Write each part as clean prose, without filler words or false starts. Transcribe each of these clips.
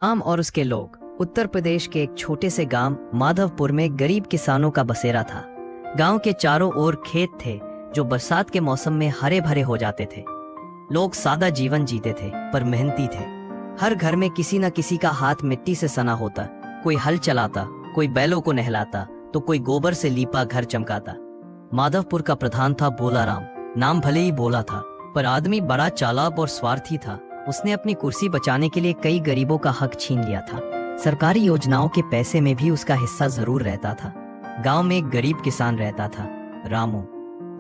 आम और उसके लोग। उत्तर प्रदेश के एक छोटे से गांव माधवपुर में गरीब किसानों का बसेरा था। गांव के चारों ओर खेत थे जो बरसात के मौसम में हरे भरे हो जाते थे। लोग सादा जीवन जीते थे पर मेहनती थे। हर घर में किसी न किसी का हाथ मिट्टी से सना होता। कोई हल चलाता, कोई बैलों को नहलाता, तो कोई गोबर से लीपा घर चमकाता। माधवपुर का प्रधान था भोलाराम। नाम भले ही भोला था पर आदमी बड़ा चालाक और स्वार्थी था। उसने अपनी कुर्सी बचाने के लिए कई गरीबों का हक छीन लिया था। सरकारी योजनाओं के पैसे में भी उसका हिस्सा जरूर रहता था। गांव में एक गरीब किसान रहता था, रामू।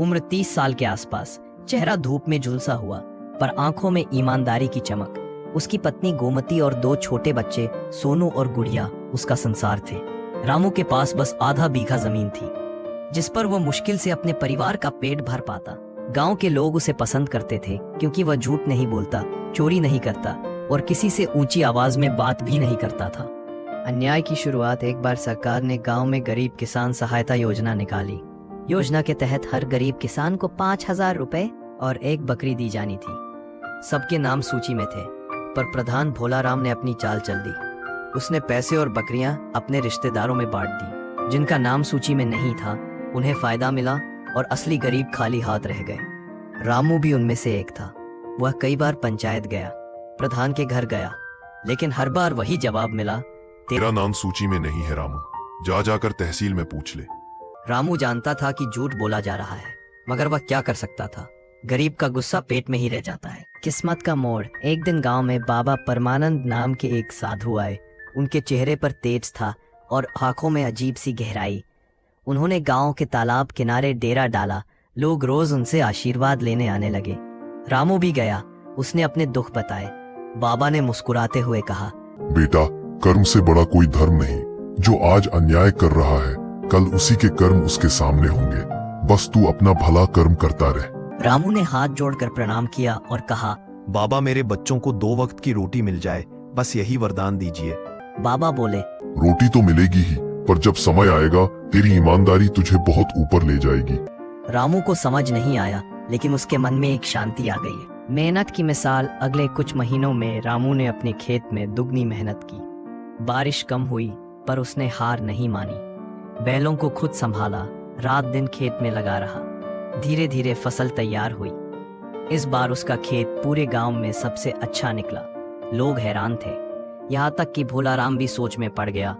उम्र 30 साल के आसपास, चेहरा धूप में झुलसा हुआ पर आंखों में ईमानदारी की चमक। उसकी पत्नी गोमती और 2 छोटे बच्चे सोनू और गुड़िया उसका संसार थे। रामू के पास बस आधा बीघा जमीन थी जिस पर वो मुश्किल से अपने परिवार का पेट भर पाता। गांव के लोग उसे पसंद करते थे क्योंकि वह झूठ नहीं बोलता, चोरी नहीं करता और किसी से ऊंची आवाज में बात भी नहीं करता था। अन्याय की शुरुआत एक बार सरकार ने गांव में गरीब किसान सहायता योजना निकाली। योजना के तहत हर गरीब किसान को 5,000 रुपए और 1 बकरी दी जानी थी। सबके नाम सूची में थे पर प्रधान भोलाराम ने अपनी चाल चल दी। उसने पैसे और बकरियां अपने रिश्तेदारों में बांट दी। जिनका नाम सूची में नहीं था उन्हें फायदा मिला और असली गरीब खाली हाथ रह गए। रामू भी उनमें से एक था। वह कई बार पंचायत गया, प्रधान के घर गया, लेकिन हर बार वही जवाब मिला, तेरा नाम सूची में नहीं है रामू, जा जाकर तहसील में पूछ ले। रामू जानता था कि झूठ बोला जा रहा है मगर वह क्या कर सकता था। गरीब का गुस्सा पेट में ही रह जाता है। किस्मत का मोड़। एक दिन गांव में बाबा परमानंद नाम के एक साधु आए। उनके चेहरे पर तेज था और आंखों में अजीब सी गहराई। उन्होंने गांव के तालाब किनारे डेरा डाला। लोग रोज उनसे आशीर्वाद लेने आने लगे। रामू भी गया। उसने अपने दुख बताए। बाबा ने मुस्कुराते हुए कहा, बेटा, कर्म से बड़ा कोई धर्म नहीं। जो आज अन्याय कर रहा है कल उसी के कर्म उसके सामने होंगे। बस तू अपना भला कर्म करता रह। रामू ने हाथ जोड़कर प्रणाम किया और कहा, बाबा, मेरे बच्चों को 2 वक्त की रोटी मिल जाए, बस यही वरदान दीजिए। बाबा बोले, रोटी तो मिलेगी ही, पर जब समय आएगा तेरी ईमानदारी तुझे बहुत ऊपर ले जाएगी। रामू को समझ नहीं आया लेकिन उसके मन में एक शांति आ गई। मेहनत की मिसाल। अगले कुछ महीनों में रामू ने अपने खेत में दुगनी मेहनत की। बारिश कम हुई पर उसने हार नहीं मानी। बैलों को खुद संभाला, रात दिन खेत में लगा रहा। धीरे धीरे फसल तैयार हुई। इस बार उसका खेत पूरे गांव में सबसे अच्छा निकला। लोग हैरान थे, यहाँ तक कि भोलाराम भी सोच में पड़ गया।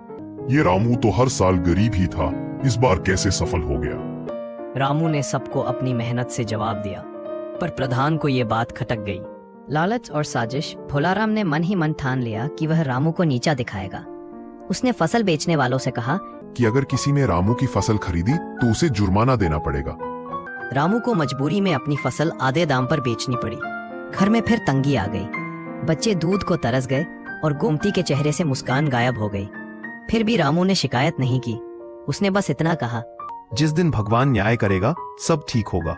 ये रामू तो हर साल गरीब ही था, इस बार कैसे सफल हो गया। रामू ने सबको अपनी मेहनत से जवाब दिया पर प्रधान को ये बात खटक गई। लालच और साजिश। भोलाराम ने मन ही मन ठान लिया कि वह रामू को नीचा दिखाएगा। उसने फसल बेचने वालों से कहा कि अगर किसी ने रामू की फसल खरीदी तो उसे जुर्माना देना पड़ेगा। रामू को मजबूरी में अपनी फसल आधे दाम पर बेचनी पड़ी। घर में फिर तंगी आ गई। बच्चे दूध को तरस गए और गोमती के चेहरे से मुस्कान गायब हो गई। फिर भी रामू ने शिकायत नहीं की। उसने बस इतना कहा, जिस दिन भगवान न्याय करेगा सब ठीक होगा।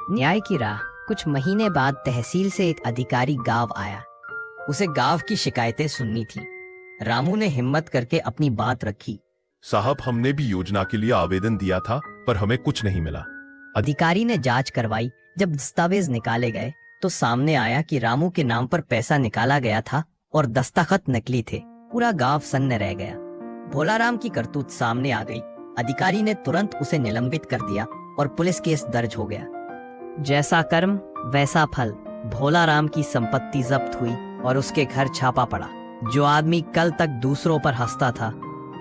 न्याय की राह। कुछ महीने बाद तहसील से एक अधिकारी गांव आया। उसे गांव की शिकायतें सुननी थी। रामू ने हिम्मत करके अपनी बात रखी। साहब, हमने भी योजना के लिए आवेदन दिया था पर हमें कुछ नहीं मिला। अधिकारी ने जांच करवाई। जब दस्तावेज निकाले गए तो सामने आया कि रामू के नाम पर पैसा निकाला गया था और दस्तखत नकली थे। पूरा गांव सन्न रह गया। भोलाराम की करतूत सामने आ गई। अधिकारी ने तुरंत उसे निलंबित कर दिया और पुलिस केस दर्ज हो गया। जैसा कर्म वैसा फल। भोलाराम की संपत्ति जब्त हुई और उसके घर छापा पड़ा। जो आदमी कल तक दूसरों पर हंसता था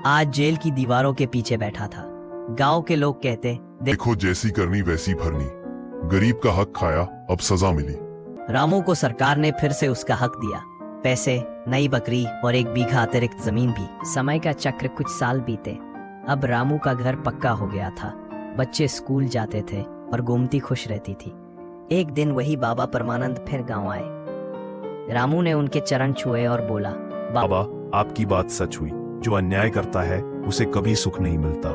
आज जेल की दीवारों के पीछे बैठा था। गांव के लोग कहते, देखो, जैसी करनी वैसी भरनी। गरीब का हक खाया, अब सजा मिली। रामू को सरकार ने फिर से उसका हक दिया। पैसे, नई बकरी और 1 बीघा अतिरिक्त जमीन भी। समय का चक्र। कुछ साल बीते। अब रामू का घर पक्का हो गया था। बच्चे स्कूल जाते थे और गोमती खुश रहती थी। एक दिन वही बाबा परमानंद फिर गांव आए। रामू ने उनके चरण छुए और बोला, बाबा, आपकी बात सच हुई। जो अन्याय करता है उसे कभी सुख नहीं मिलता।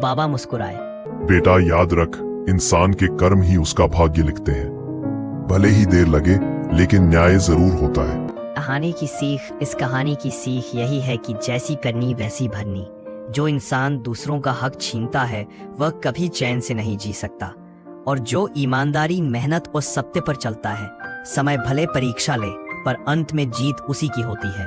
बाबा मुस्कुराए। बेटा, याद रख, इंसान के कर्म ही उसका भाग्य लिखते हैं। भले ही देर लगे लेकिन न्याय जरूर होता है। कहानी की सीख। इस कहानी की सीख यही है कि जैसी करनी वैसी भरनी। जो इंसान दूसरों का हक छीनता है वह कभी चैन से नहीं जी सकता और जो ईमानदारी, मेहनत और सत्य पर चलता है समय भले परीक्षा ले पर अंत में जीत उसी की होती है।